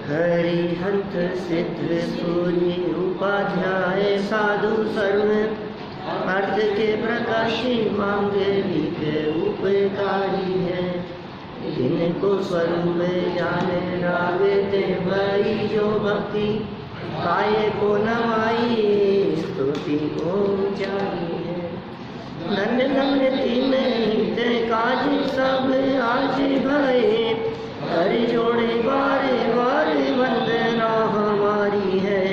हरिहंत सिद्ध सूर्य उपाध्याय साधु सर्व अर्थ के प्रकाशी मांगलिक उपकारी है। इनको स्वरूप जाने रागते भई जो भक्ति काय को नवाई स्तुति ऊंचाई है। धन्य धन्य तीन हित काज सब आज भये कर जोड़े बार बार वंदना हमारी है।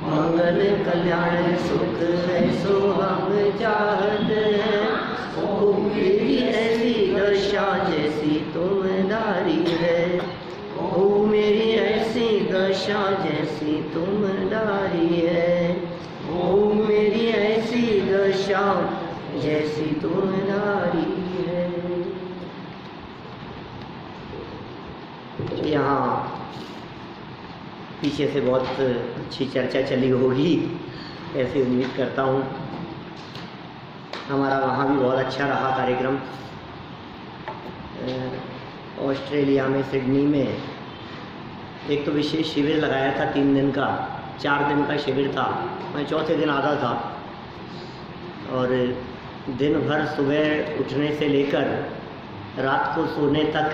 मंगल कल्याण सुख ऐसो हम चाहते हैं। ओ मेरी ऐसी दशा जैसी तुम दारी है। ओ मेरी ऐसी दशा जैसी तुम दारी है। ओ मेरी ऐसी दशा जैसी तुम दारी है। यहाँ पीछे से बहुत अच्छी चर्चा चली होगी, ऐसे उम्मीद करता हूँ। हमारा वहाँ भी बहुत अच्छा रहा कार्यक्रम। ऑस्ट्रेलिया में सिडनी में एक तो विशेष शिविर लगाया था 3 दिन का, 4 दिन का शिविर था। मैं चौथे दिन आधा था और दिन भर सुबह उठने से लेकर रात को सोने तक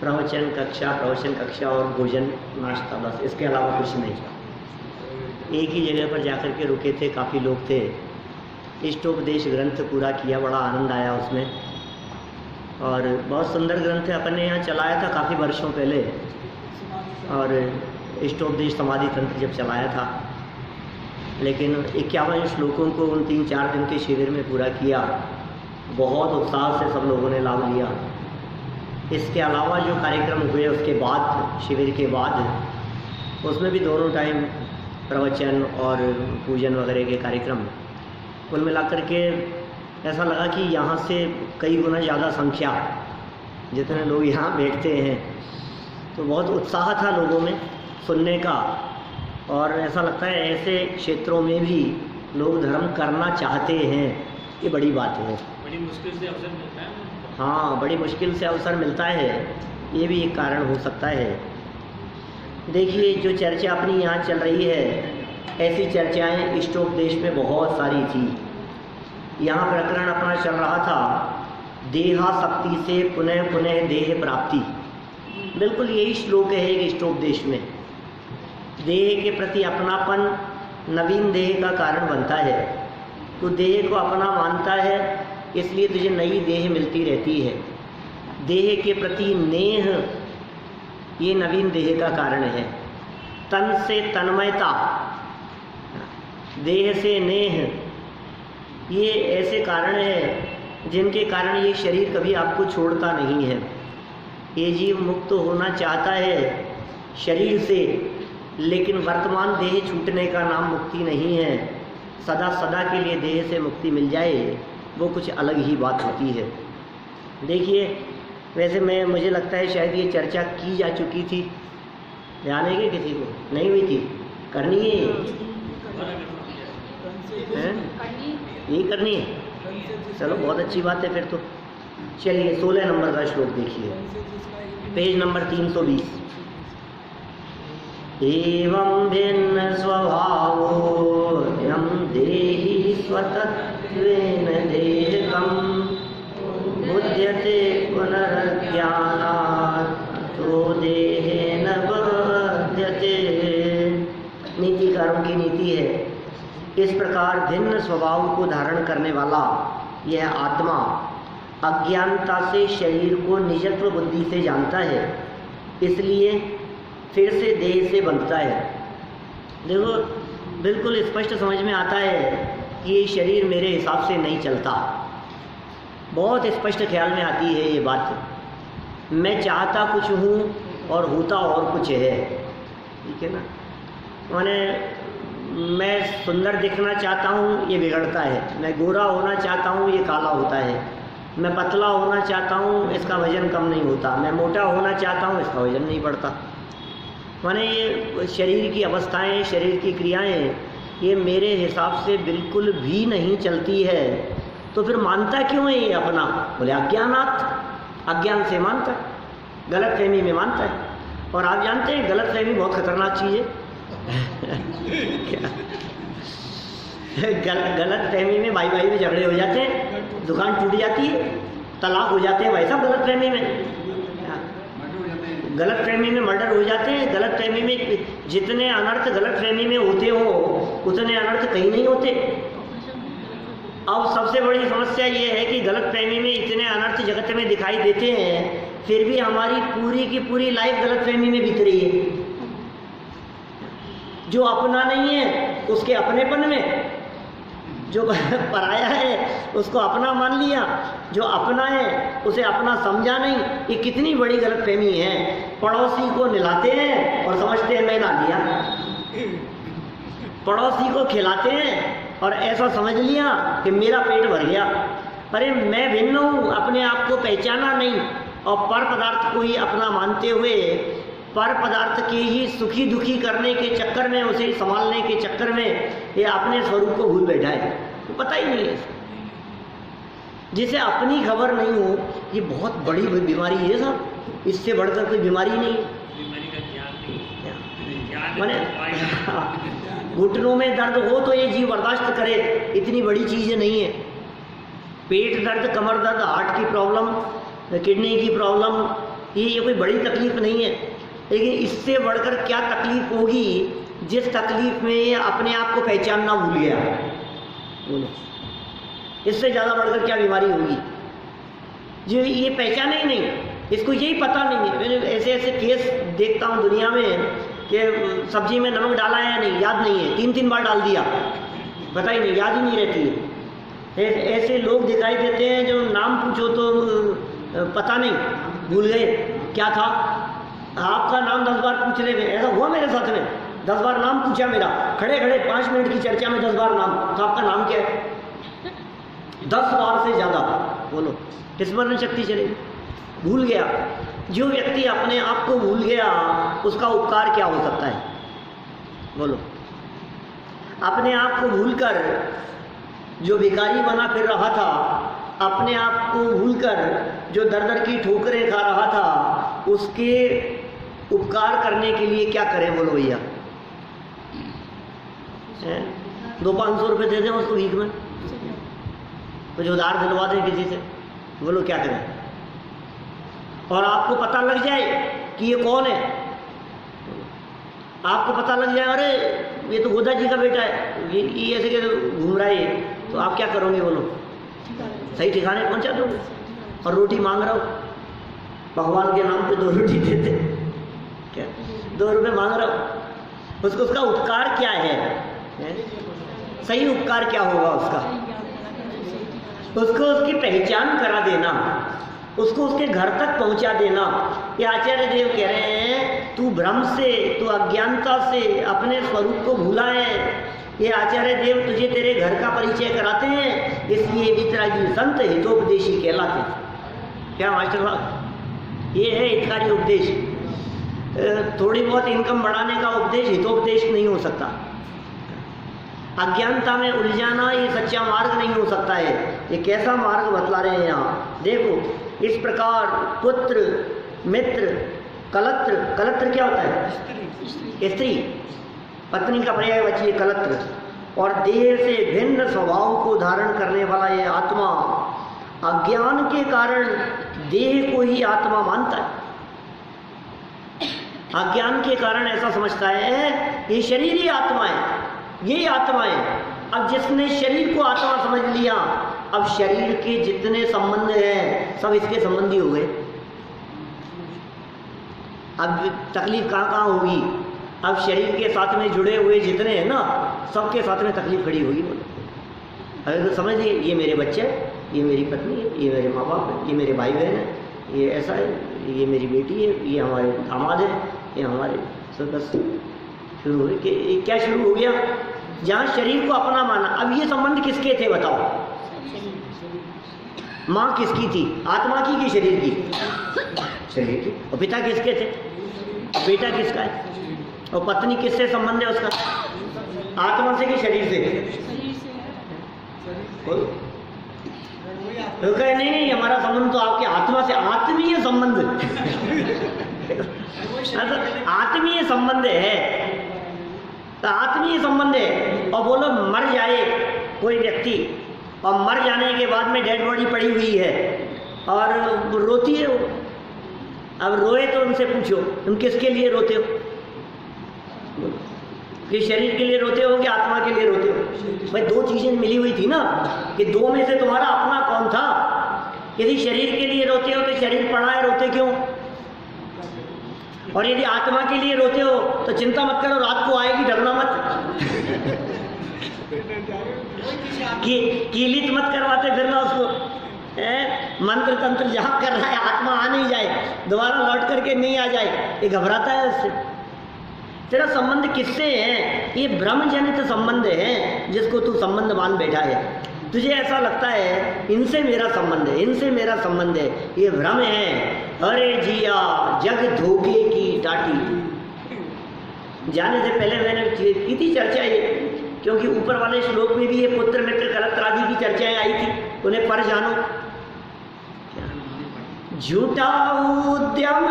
प्रवचन कक्षा और भोजन नाश्ता, बस इसके अलावा कुछ नहीं था। एक ही जगह पर जाकर के रुके थे, काफ़ी लोग थे। इष्टोपदेश ग्रंथ पूरा किया, बड़ा आनंद आया उसमें और बहुत सुंदर ग्रंथ है। अपने यहाँ चलाया था काफ़ी वर्षों पहले और इष्टोपदेश समाधि तंत्र जब चलाया था, लेकिन 51 श्लोकों को उन 3-4 दिन के शिविर में पूरा किया। बहुत उत्साह से सब लोगों ने लाभ लिया। इसके अलावा जो कार्यक्रम हुए उसके बाद, शिविर के बाद, उसमें भी दोनों टाइम प्रवचन और पूजन वगैरह के कार्यक्रम। कुल मिलाकर के ऐसा लगा कि यहाँ से कई गुना ज़्यादा संख्या जितने लोग यहाँ बैठते हैं, तो बहुत उत्साह था लोगों में सुनने का। और ऐसा लगता है ऐसे क्षेत्रों में भी लोग धर्म करना चाहते हैं, ये बड़ी बात है। बड़ी मुश्किल से अवसर मिलता है। हाँ, बड़ी मुश्किल से अवसर मिलता है, ये भी एक कारण हो सकता है। देखिए, जो चर्चा अपनी यहाँ चल रही है, ऐसी चर्चाएं इष्टोपदेश में बहुत सारी थी। यहाँ प्रकरण अपना चल रहा था देहासक्ति से पुनः पुनः देह प्राप्ति। बिल्कुल यही श्लोक है एक इष्टोपदेश में। देह के प्रति अपनापन नवीन देह का कारण बनता है। तो देह को अपना मानता है, इसलिए तुझे नई देह मिलती रहती है। देह के प्रति नेह, ये नवीन देह का कारण है। तन से तन्मयता, देह से नेह, ये ऐसे कारण हैं जिनके कारण ये शरीर कभी आपको छोड़ता नहीं है। ये जीव मुक्त होना चाहता है शरीर से, लेकिन वर्तमान देह छूटने का नाम मुक्ति नहीं है। सदा सदा के लिए देह से मुक्ति मिल जाए, वो कुछ अलग ही बात होती है। देखिए, वैसे मुझे लगता है शायद ये चर्चा की जा चुकी थी। ध्यान है कि किसी को नहीं हुई थी? करनी है यही करनी है। चलो, बहुत अच्छी बात है फिर तो। चलिए, 16 नंबर का श्लोक देखिए, पेज नंबर 320। एवं भिन्न स्वभावो यम देहि स्वतत्वेन देहकम् बुध्यते पुनर्ज्ञानात् तो देहेन बध्यते। नीतिकारों की नीति है, इस प्रकार भिन्न स्वभाव को धारण करने वाला यह आत्मा अज्ञानता से शरीर को निजत्व बुद्धि से जानता है, इसलिए फिर से देह से बंधता है। देखो, बिल्कुल स्पष्ट समझ में आता है कि ये शरीर मेरे हिसाब से नहीं चलता। बहुत स्पष्ट ख्याल में आती है ये बात। मैं चाहता कुछ हूँ और होता और कुछ है, ठीक है ना। माने मैं सुंदर दिखना चाहता हूँ, ये बिगड़ता है। मैं गोरा होना चाहता हूँ, ये काला होता है। मैं पतला होना चाहता हूँ, इसका वजन कम नहीं होता। मैं मोटा होना चाहता हूँ, इसका वजन नहीं बढ़ता। माने ये शरीर की अवस्थाएं, शरीर की क्रियाएं, ये मेरे हिसाब से बिल्कुल भी नहीं चलती है। तो फिर मानता क्यों है ये अपना? बोले अज्ञानात, अज्ञान से मानता है, गलत फहमी में मानता है। और आप जानते हैं गलतफहमी बहुत खतरनाक चीज़ है। गलतफहमी में भाई भाई में झगड़े हो जाते हैं, दुकान टूट जाती है, तलाक हो जाते हैं भाई साहब गलतफहमी में। गलतफहमी में मर्डर हो जाते हैं। गलतफहमी में जितने अनर्थ गलतफहमी में होते हो उतने अनर्थ कहीं नहीं होते। अब सबसे बड़ी समस्या ये है कि गलतफहमी में इतने अनर्थ जगत में दिखाई देते हैं, फिर भी हमारी पूरी की पूरी लाइफ गलतफहमी में बीत रही है। जो अपना नहीं है उसके अपनेपन में, जो पराया है उसको अपना मान लिया, जो अपना है उसे अपना समझा नहीं। ये कितनी बड़ी गलतफहमी है। पड़ोसी को नहलाते हैं और समझते हैं मैं नहा लिया, पड़ोसी को खिलाते हैं और ऐसा समझ लिया कि मेरा पेट भर गया। अरे मैं भिन्न हूँ, अपने आप को पहचाना नहीं और पर पदार्थ को ही अपना मानते हुए पर पदार्थ के ही सुखी दुखी करने के चक्कर में, उसे संभालने के चक्कर में ये अपने स्वरूप को भूल बैठा है, तो पता ही नहीं है। जिसे अपनी खबर नहीं हो, ये बहुत बड़ी बीमारी है साहब, इससे बढ़कर कोई बीमारी नहीं। बीमारी का ज्ञान नहीं, मैंने घुटनों में दर्द हो तो ये जीव बर्दाश्त करे, इतनी बड़ी चीज़ नहीं है। पेट दर्द, कमर दर्द, हार्ट की प्रॉब्लम, किडनी की प्रॉब्लम, ये कोई बड़ी तकलीफ नहीं है। लेकिन इससे बढ़कर क्या तकलीफ होगी जिस तकलीफ में ये अपने आप को पहचानना भूल गया। बोलो, इससे ज़्यादा बढ़कर क्या बीमारी होगी? जो ये पहचाने ही नहीं, इसको यही पता नहीं है। मैंने ऐसे ऐसे केस देखता हूँ दुनिया में कि सब्जी में नमक डाला है या नहीं, याद नहीं है, 3-3 बार डाल दिया, पता ही नहीं, याद ही नहीं रहती है। ऐसे लोग दिखाई देते हैं जो नाम पूछो तो पता नहीं, भूल गए क्या था। आपका नाम 10 बार पूछ रहे थे, ऐसा हुआ मेरे साथ में, 10 बार नाम पूछा मेरा, खड़े खड़े 5 मिनट की चर्चा में 10 बार नाम, तो आपका नाम क्या है? 10 बार से ज़्यादा। बोलो, स्मरण शक्ति चलेगी, भूल गया। जो व्यक्ति अपने आप को भूल गया उसका उपकार क्या हो सकता है? बोलो, अपने आप को भूलकर जो भिखारी बना फिर रहा था, अपने आप को भूलकर जो दर दर की ठोकरें खा रहा था, उसके उपकार करने के लिए क्या करें? बोलो भैया, 200-500 रुपये दे दें उसको भीख में, कुछ उधार दिलवा दें किसी से, बोलो क्या करें? और आपको पता लग जाए कि ये कौन है, आपको पता लग जाए अरे ये तो गोदा जी का बेटा है, ये ऐसे कैसे घूम रहा है, तो आप क्या करोगे? बोलो, सही ठिकाने पहुंचा दोगे। और रोटी मांग रहा हो, भगवान के नाम पे 2 रोटी देते, क्या 2 रुपये मांग रहा हो, उसका उपकार क्या है? सही उपकार क्या होगा उसका? उसको उसकी पहचान करा देना, उसको उसके घर तक पहुंचा देना। ये आचार्य देव कह रहे हैं तू भ्रम से, तू अज्ञानता से अपने स्वरूप को भूला है। ये आचार्य देव तुझे तेरे घर का परिचय कराते हैं, इसलिए वितरागी संत हितोपदेशी कहलाते हैं। क्या मास्टर साहब, ये है हितकारी उपदेश। थोड़ी बहुत इनकम बढ़ाने का उपदेश हितोपदेश नहीं हो सकता। अज्ञानता में उलझाना ये सच्चा मार्ग नहीं हो सकता है। ये कैसा मार्ग बतला रहे हैं यहाँ देखो। इस प्रकार पुत्र, मित्र, कलत्र, कलत्र क्या होता है? स्त्री, पत्नी का पर्यायवाची है कलत्र। और देह से भिन्न स्वभाव को धारण करने वाला ये आत्मा अज्ञान के कारण देह को ही आत्मा मानता है। अज्ञान के कारण ऐसा समझता है ये शरीर ही आत्मा है, यही आत्मा है। अब जिसने शरीर को आत्मा समझ लिया, अब शरीर के जितने संबंध हैं सब इसके संबंधी हो गए। अब तकलीफ कहाँ कहाँ होगी? अब शरीर के साथ में जुड़े हुए जितने हैं ना, सबके साथ में तकलीफ खड़ी होगी। बोलो, अरे तो समझिए, ये मेरे बच्चे, ये मेरी पत्नी है, ये मेरे माँ बाप है, ये मेरे भाई बहन है, ये ऐसा है, ये मेरी बेटी है, ये हमारे दामाद है, ये हमारे सब। बस शुरू हो गया। क्या शुरू हो गया? जहाँ शरीर को अपना माना। अब ये संबंध किसके थे बताओ? माँ किसकी थी? आत्मा की कि शरीर की? शरीर की। और पिता किसके थे? बेटा किसका है? और पत्नी किससे संबंध है उसका? आत्मा से कि शरीर से? तो कहे नहीं, हमारा संबंध तो आपके आत्मा से, आत्मीय संबंध। आत्मीय संबंध है, तो आत्मीय संबंध है। और बोलो मर जाए कोई व्यक्ति और मर जाने के बाद में डेड बॉडी पड़ी हुई है और रोती है वो, अब रोए तो उनसे पूछो तुम किसके लिए रोते हो, कि शरीर के लिए रोते हो कि आत्मा के लिए रोते हो? भाई दो चीजें मिली हुई थी ना, कि दो में से तुम्हारा अपना कौन था? यदि शरीर के लिए रोते हो तो शरीर पड़ा है, रोते क्यों? और यदि आत्मा के लिए रोते हो तो चिंता मत करो, रात को आएगी, डरना मत। कीलित मत करवाते फिरना उसको, मंत्र तंत्र जहाँ कर रहा है आत्मा आ नहीं जाए, दोबारा लौट करके नहीं आ जाए, ये घबराता है उससे। तेरा संबंध किससे है? ये ब्रह्म जनित संबंध है जिसको तू संबंध मान बैठा है। तुझे ऐसा लगता है इनसे मेरा संबंध है, इनसे मेरा संबंध है, ये भ्रम है। अरे जिया जग धोखे की टाटी। जाने से पहले मैंने की थी चर्चा ये, क्योंकि ऊपर वाले श्लोक में भी ये पुत्र मित्र कलत्र आदि की चर्चाएं आई थी, उन्हें पर जानो। झूठा उद्यम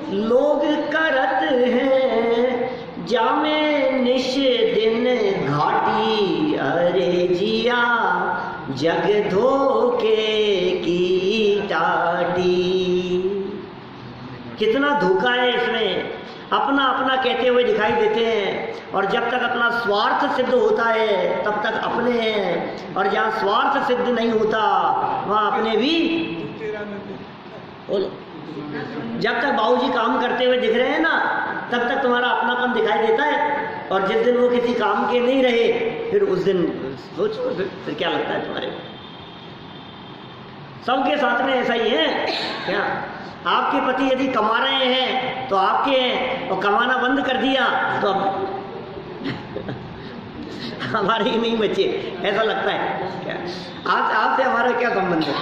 लोग करत हैं, जामे निश दिन घाटी। अरे जिया जग धोखे की टाटी। कितना धोखा है इसमें, अपना अपना कहते हुए दिखाई देते हैं, और जब तक अपना स्वार्थ सिद्ध होता है तब तक अपने हैं, और जहाँ स्वार्थ सिद्ध नहीं होता वहाँ अपने भी। बोलो, जब तक बाबूजी काम करते हुए दिख रहे हैं ना तब तक तुम्हारा अपनापन दिखाई देता है, और जिस दिन वो किसी काम के नहीं रहे फिर उस दिन सोचो फिर क्या लगता है तुम्हारे। सबके साथ में ऐसा ही है क्या? आपके पति यदि कमा रहे हैं तो आपके हैं, और कमाना बंद कर दिया तो अब हमारे ही नहीं बचे, ऐसा लगता है क्या? आज आपसे हमारा क्या संबंध है?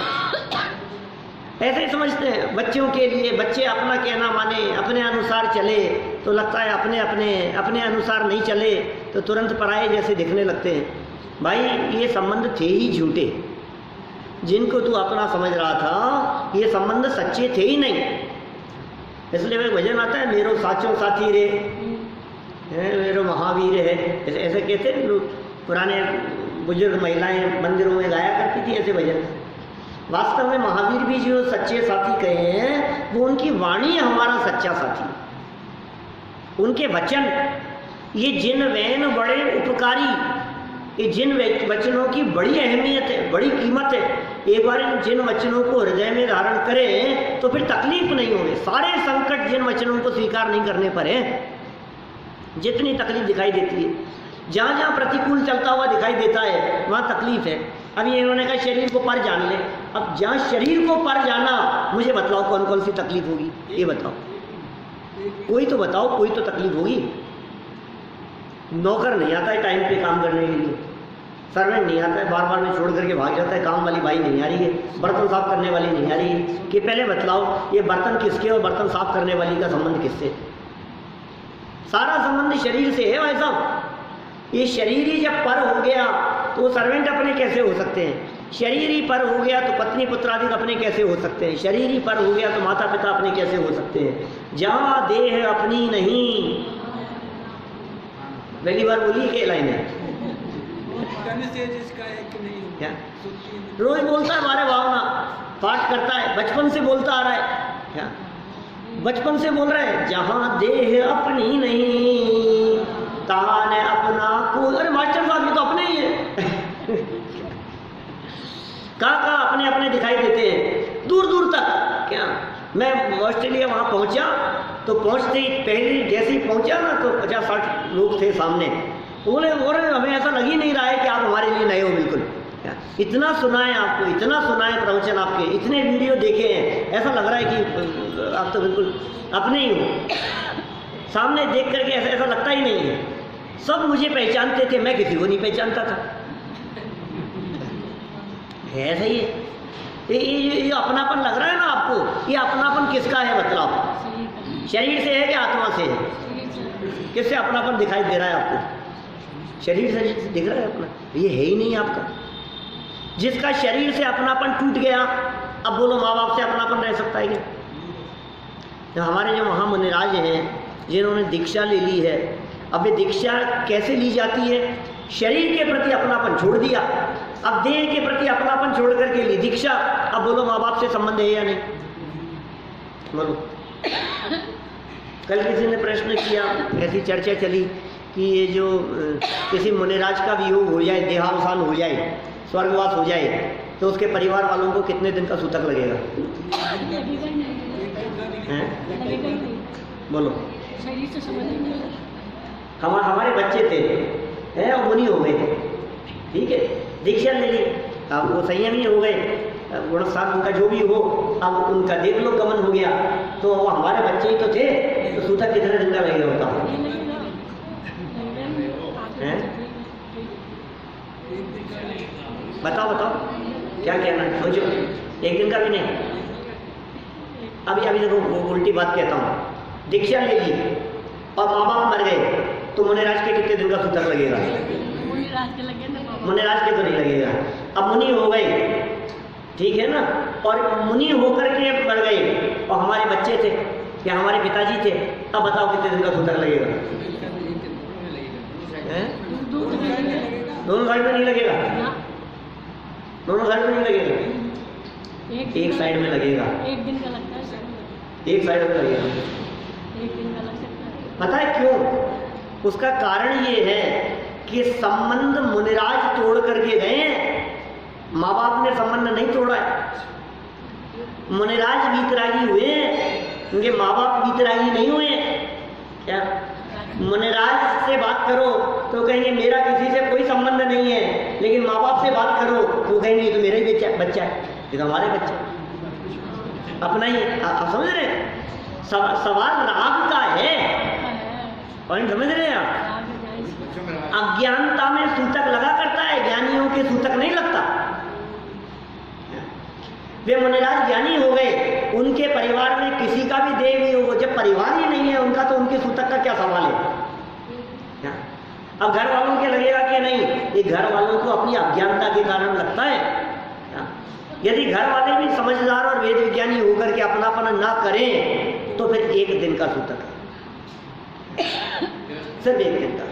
ऐसे ही समझते हैं। बच्चों के लिए बच्चे अपना कहना माने, अपने अनुसार चले तो लगता है अपने अनुसार नहीं चले तो तुरंत पराये जैसे दिखने लगते हैं। भाई ये संबंध थे ही झूठे, जिनको तू अपना समझ रहा था ये संबंध सच्चे थे ही नहीं। इसलिए वह भजन आता है, मेरो साचो साथी रे, मेरो महावीर है, ऐसे कहते हैं लोग। पुराने बुजुर्ग महिलाएं मंदिरों में गाया करती थी ऐसे भजन। वास्तव में महावीर भी जो सच्चे साथी कहे हैं वो उनकी वाणी है हमारा सच्चा साथी। उनके वचन, ये जिन वैन बड़े उपकारी, ये जिन वचनों की बड़ी अहमियत है, बड़ी कीमत है। एक बार इन जिन वचनों को हृदय में धारण करें तो फिर तकलीफ नहीं होगी। सारे संकट जिन वचनों को स्वीकार नहीं करने पर है, जितनी तकलीफ दिखाई देती है, जहाँ जहाँ प्रतिकूल चलता हुआ दिखाई देता है वहाँ तकलीफ है। अब ये इन्होंने कहा शरीर को पर जान ले। अब जहाँ शरीर को पर जाना, मुझे बताओ कौन कौन सी तकलीफ होगी, ये बताओ, कोई तो बताओ, कोई तो तकलीफ होगी। नौकर नहीं आता है टाइम पे काम करने के लिए, सर्वेंट नहीं आता है, बार बार में छोड़ करके भाग जाता है, काम वाली बाई नहीं आ रही है, बर्तन साफ करने वाली नहीं आ रही है। कि पहले बतलाओ ये बर्तन किसके और बर्तन साफ करने वाली का संबंध किससे? सारा संबंध शरीर से है भाई साहब। ये शरीर ही जब पर हो गया तो सर्वेंट अपने कैसे हो सकते हैं? शरीर ही पर हो गया तो पत्नी पुत्र आदि अपने कैसे हो सकते हैं? शरीर ही पर हो गया तो माता पिता अपने कैसे हो सकते हैं? जहाँ देह अपनी नहीं, पहली बार बोली के लाइन है क्या? रोज बोलता है हमारे भावना, पाठ करता है, बचपन से बोलता आ रहा है क्या? बचपन से बोल रहा है जहाँ देह अपनी नहीं, तान अपना को। अरे मास्टर साहब ये तो अपने ही है। कहाँ अपने अपने दिखाई देते हैं दूर दूर तक क्या? मैं ऑस्ट्रेलिया वहाँ पहुँचा तो पहुँचते ही पहले जैसे ही पहुँचा ना तो 50-60 लोग थे सामने। बोले हमें ऐसा लग ही नहीं रहा है कि आप हमारे लिए नए हो बिल्कुल। इतना सुना है आपको, इतना सुना है प्रवचन आपके, इतने वीडियो देखे हैं, ऐसा लग रहा है कि आप तो बिल्कुल अपने ही हो। सामने देख करके ऐसा लगता ही नहीं है। सब मुझे पहचानते थे, मैं किसी को नहीं पहचानता था। ऐसा ही है। ये अपनापन लग रहा है ना आपको, ये अपनापन किसका है बतलाओ? शरीर से है कि आत्मा से है? किससे अपनापन दिखाई दे रहा है आपको? शरीर से दिख रहा है अपना? ये है ही नहीं आपका। जिसका शरीर से अपनापन टूट गया, अब बोलो माँ बाप से अपनापन रह सकता है क्या? तो हमारे जो महामुनिराज हैं जिन्होंने दीक्षा ले ली है, अब ये दीक्षा कैसे ली जाती है? शरीर के प्रति अपनापन छोड़ दिया, अब देह के प्रति अपनापन छोड़ करके ली दीक्षा। अब बोलो माँ बाप से संबंध है या नहीं? बोलो। कल किसी ने प्रश्न किया, ऐसी चर्चा चली कि ये जो किसी मुनिराज का वियोग हो जाए, देहावसान हो जाए, स्वर्गवास हो जाए, तो उसके परिवार वालों को कितने दिन का सूतक लगेगा? हैं? बोलो। शरीर से समझ नहीं। हमारे बच्चे थे हैं और मुनि हो गए थे, ठीक है, दीक्षा ले ली, अब वो संयमी हो गए, गुणस्थान उनका जो भी हो, अब उनका देव लोग गमन हो गया, तो वो हमारे बच्चे ही तो थे, तो सूतक कितने दिन का लगेगा बताओ? हैं? बताओ क्या कहना है? सोचो, एक दिन का भी नहीं। अभी देखो उल्टी बात कहता हूँ, दीक्षा ले ली और माँ बाप मर गए, तो मुनिराज के कितने दिन का सूतक लगेगा? मुनिराज के तो नहीं लगेगा। अब मुनि हो गए, ठीक है ना, और मुनि होकर के मर गए और हमारे बच्चे थे या हमारे पिताजी थे, अब बताओ कितने दिन का सूतक लगेगा? दोनों साइड में नहीं लगेगा, दोनों साइड में नहीं लगेगा, एक साइड में लगेगा। एक दिन का लगता है, एक साइड में लगेगा। एक दिन का लग सकता है। पता है क्यों? उसका कारण ये है कि संबंध मुनिराज तोड़ करके गए हैं, माँ बाप ने संबंध नहीं तोड़ा है। मुनिराज वीतरागी हुए हैं, उनके माँ बाप वीतरागी नहीं हुए हैं। क्या मुनिराज से बात करो तो कहेंगे मेरा किसी से कोई संबंध नहीं है, लेकिन माँ बाप से बात करो तो कहेंगे ये तो मेरा ही बच्चा है, ये तो हमारे बच्चे अपना ही। आप समझ रहे हैं? सवाल राग का है, पॉइंट समझ रहे हैं आप? अज्ञानता में सूतक लगा करता है, ज्ञानियों के सूतक नहीं लगता। वे मुनिराज ज्ञानी हो गए, उनके परिवार में किसी का भी देह नहीं होगा, जब परिवार ही नहीं है उनका तो उनके सूतक का क्या सवाल है? अब घर वालों के लगेगा कि नहीं? ये घर वालों को अपनी अज्ञानता के कारण लगता है। यदि घर वाले भी समझदार और वेद विज्ञानी होकर के अपनापन ना करें तो फिर एक दिन का सूतक है, सिर्फ एक दिन का।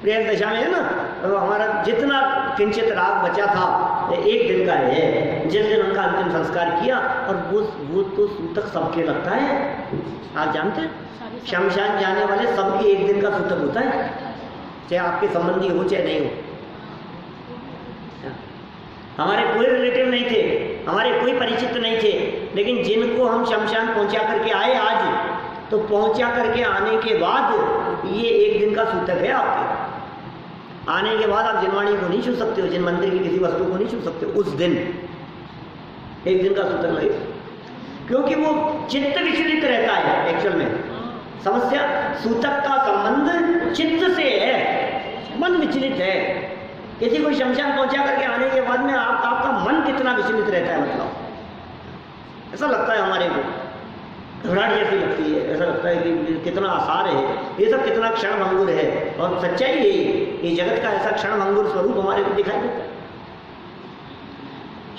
प्रेम दशा में है ना, तो हमारा जितना किंचित राग बचा था एक दिन का है, जिस दिन उनका अंतिम संस्कार किया, और वो तो सूतक सबके लगता है। आप जानते हैं शमशान जाने वाले सबके एक दिन का सूतक होता है, चाहे आपके संबंधी हो चाहे नहीं हो। हमारे कोई रिलेटिव नहीं थे, हमारे कोई परिचित नहीं थे, लेकिन जिनको हम शमशान पहुंचा करके आए आज, तो पहुंचा करके आने के बाद ये एक दिन का सूतक है आपके। आने के बाद आप जिनवाणी को नहीं छू सकते हो, जिन मंदिर की किसी वस्तु को नहीं छू सकते हो, उस दिन एक दिन का सूतक लगेगा, क्योंकि वो चित्त विचलित रहता है। एक्चुअल में समस्या सूतक का संबंध चित्त से है, मन विचलित है। किसी को शमशान पहुंचा करके आने के बाद में आपका मन कितना विचलित रहता है, मतलब ऐसा लगता है हमारे को, घबराहट जैसी लगती है, ऐसा लगता है कि कितना आसार है, ये सब कितना क्षण भंगुर है। और सच्चाई है, ये जगत का ऐसा क्षण भंगुर स्वरूप हमारे को दिखाई देता है।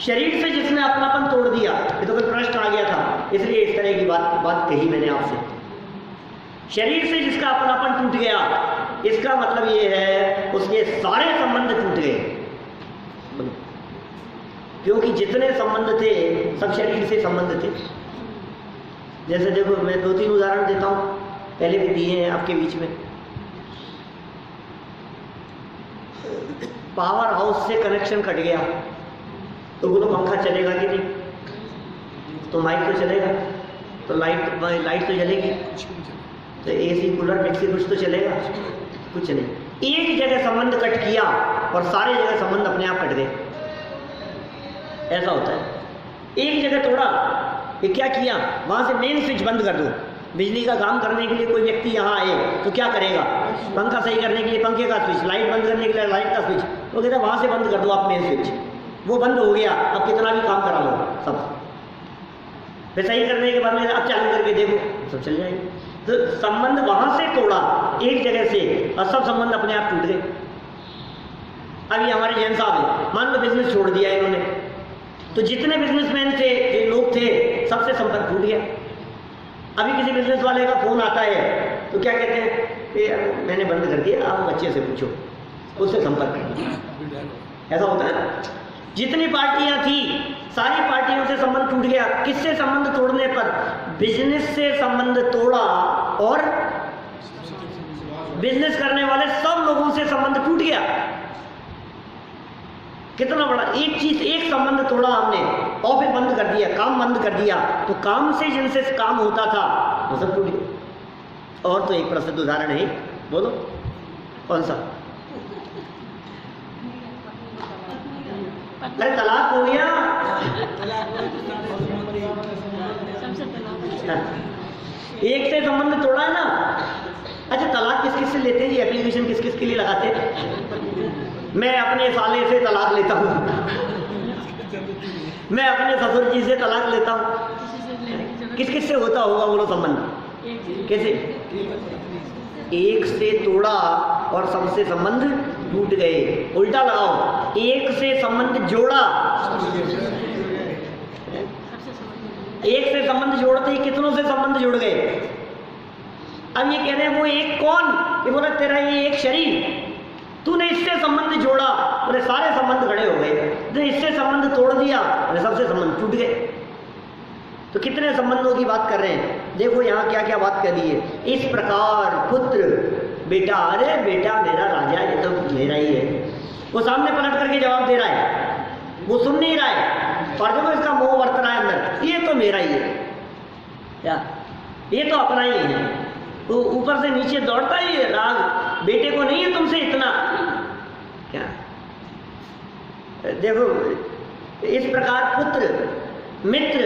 शरीर से जिसने अपनापन तोड़ दिया, ये तो कोई प्रश्न आ गया था, इसलिए इस तरह की बात कही मैंने आपसे। शरीर से जिसका अपनापन टूट गया, इसका मतलब ये है उसके सारे संबंध टूट गए, क्योंकि जितने संबंध थे सब शरीर से संबंध थे। जैसे देखो, मैं 2-3 उदाहरण देता हूँ, पहले भी दिए हैं आपके बीच में। पावर हाउस से कनेक्शन कट गया तो बोलो पंखा चलेगा कि नहीं? तो माइक तो चलेगा, तो लाइट तो जलेगी, तो एसी कूलर मिक्सी कुछ तो चलेगा? कुछ नहीं। एक जगह संबंध कट किया और सारे जगह संबंध अपने आप कट गए, ऐसा होता है। एक जगह तोड़ा, ये क्या किया, वहां से मेन स्विच बंद कर दो। बिजली का काम करने के लिए कोई व्यक्ति यहाँ आए तो क्या करेगा? पंखा सही करने के लिए पंखे का स्विच, लाइट बंद करने के लिए लाइट का स्विच, तो कहते हैं वहां से बंद कर दो आप मेन स्विच। वो बंद हो गया, अब कितना भी काम करा लो सब, फिर सही करने के बाद में अब चालू करके देखो सब चल जाएगा। तो संबंध वहां से तोड़ा एक जगह से और सब संबंध अपने आप टूट गए। अभी हमारे जैन साहब है, मान लो बिजनेस छोड़ दिया इन्होंने, तो जितने बिजनेसमैन थे, जो लोग थे, सबसे संपर्क टूट गया। अभी किसी बिजनेस वाले का फोन आता है तो क्या कहते हैं कि मैंने बंद कर दिया, आप बच्चे से पूछो, उससे संपर्क करिए। ऐसा होता है ना। जितनी पार्टियां थी सारी पार्टियों से संबंध टूट गया। किससे संबंध तोड़ने पर? बिजनेस से संबंध तोड़ा और बिजनेस करने वाले सब लोगों से संबंध टूट गया। कितना बड़ा एक चीज, एक संबंध तोड़ा हमने, ऑफिस बंद कर दिया, काम बंद कर दिया, तो काम से जिनसे काम होता था वो सब टूट गया। और तो एक प्रसिद्ध उदाहरण है, बोलो कौन सा? अरे तलाक हो गया। एक से संबंध तोड़ा है ना। अच्छा, तलाक किस किस से लेते हैं? ये एप्लीकेशन किस किस के लिए लगाते हैं? मैं अपने साले से तलाक लेता हूँ, मैं अपने ससुर जी से तलाक लेता हूँ। किस किस से होता होगा बोलो संबंध? कैसे? एक से तोड़ा और सबसे संबंध टूट गए। उल्टा लगाओ, एक से संबंध जोड़ा, एक से संबंध जोड़ते ही कितनों से संबंध जुड़ गए। अब ये कह रहे हैं वो एक कौन? ये बोला तेरा ये एक शरीर, तूने इससे संबंध जोड़ा, बोले सारे संबंध खड़े हो गए। तो इससे संबंध तोड़ दिया, बोले सबसे संबंध टूट गए। तो कितने संबंधों की बात कर रहे हैं, देखो यहाँ क्या क्या बात कर दी है। इस प्रकार पुत्र बेटा, अरे बेटा मेरा राजा, ये तो मेरा ही है। वो सामने पलट करके जवाब दे रहा है, वो सुन नहीं रहा है, और देखो इसका मोह वर्त रहा है अंदर, ये तो मेरा ही है, क्या ये तो अपना ही है। तो ऊपर से नीचे दौड़ता ही है राग, बेटे को नहीं है तुमसे इतना क्या। देखो इस प्रकार पुत्र मित्र,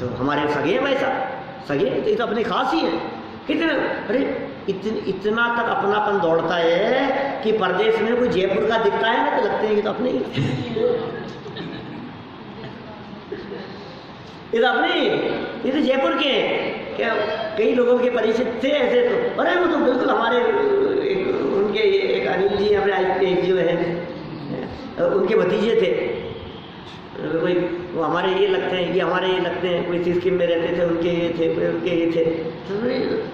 तो हमारे सगे हैं, वैसा सगे तो, तो अपने खास ही है। कितने, अरे इतना तक अपनापन दौड़ता है कि परदेश में कोई जयपुर का दिखता है ना तो लगते हैं कि तो अपने ही ये तो अपने, ये तो जयपुर के हैं। क्या कई लोगों के परिचित थे ऐसे, तो अरे वो तो बिल्कुल हमारे उनके एक अनिल जी हमारे जो है उनके भतीजे थे, कोई वो हमारे ये लगते हैं, ये हमारे ये लगते हैं, कोई सिक्किम में रहते थे, उनके ये थे, कोई उनके ये थे,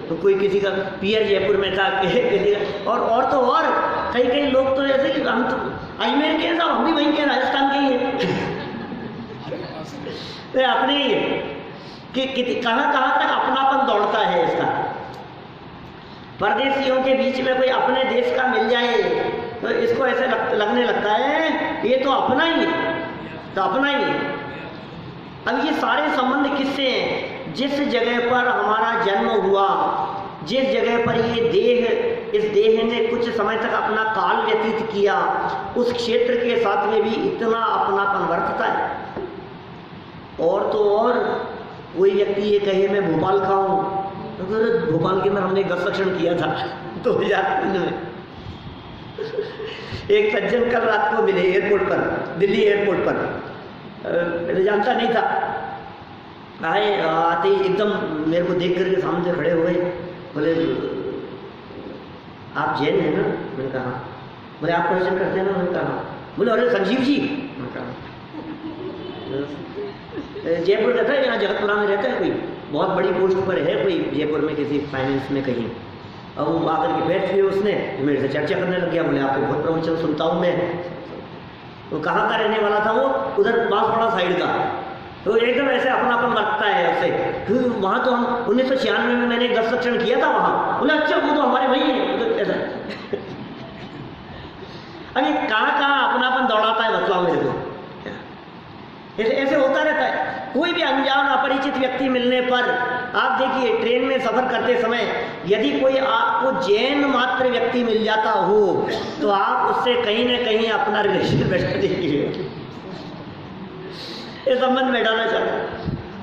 तो कोई किसी का पियर जयपुर में था, किसी का और तो और कई लोग तो ऐसे कि हम तो अजमेर के साहब, हम भी वहीं के राजस्थान के ही हैं तो अपने ही है कि कहाँ तक अपनापन दौड़ता है इसका। परदेशियों के बीच में कोई अपने देश का मिल जाए तो इसको ऐसे लगने लगता है ये तो अपना ही है, तो अपना ही है। अब ये सारे संबंध किससे हैं? जिस जगह पर हमारा जन्म हुआ, जिस जगह पर ये देह, इस देह ने कुछ समय तक अपना काल व्यतीत किया, उस क्षेत्र के साथ में भी इतना अपनापन बरतता है। और तो और कोई व्यक्ति ये कहे मैं भोपाल का हूँ, तो भोपाल के अंदर हमने कंस्ट्रक्शन किया था 2003 में। एक सज्जन कल रात को मिले एयरपोर्ट पर, दिल्ली एयरपोर्ट पर, पहले जानता नहीं था, आते ही एकदम मेरे को देख करके सामने खड़े हो गए, बोले आप जैन हैं ना? मैंने कहा बोले आप प्रवचन करते हैं ना? मैंने कहा बोले अरे संजीव जी। मैंने कहा जयपुर रहता है, यहाँ जगतपुरा में रहता है, कोई बहुत बड़ी पोस्ट पर है, कोई जयपुर में किसी फाइनेंस में कहीं। और वो आकर के बैठ गए, उसने मेरे से चर्चा करने लग गया, बोले आपके बहुत प्रवचन सुनता हूँ मैं। तो कहाँ का रहने वाला था वो? उधर बांसवाड़ा साइड का। तो एकदम ऐसे अपनापन लगता है उससे। वहाँ तो हम 1996 में मैंने कंस्ट्रक्शन किया था वहाँ। बोले अच्छा वो तो हमारे वही है। तो ऐसा अभी कहाँ अपनापन दौड़ाता है बतलाओ मेरे को। ऐसे होता रहता है। कोई भी अनजान अपरिचित व्यक्ति मिलने पर आप देखिए ट्रेन में सफर करते समय यदि कोई आपको जैन मात्र व्यक्ति मिल जाता हो तो आप उससे कहीं ना कहीं अपना रिलेशन बैठा देखिए, ये संबंध बैठाना चाहते हैं।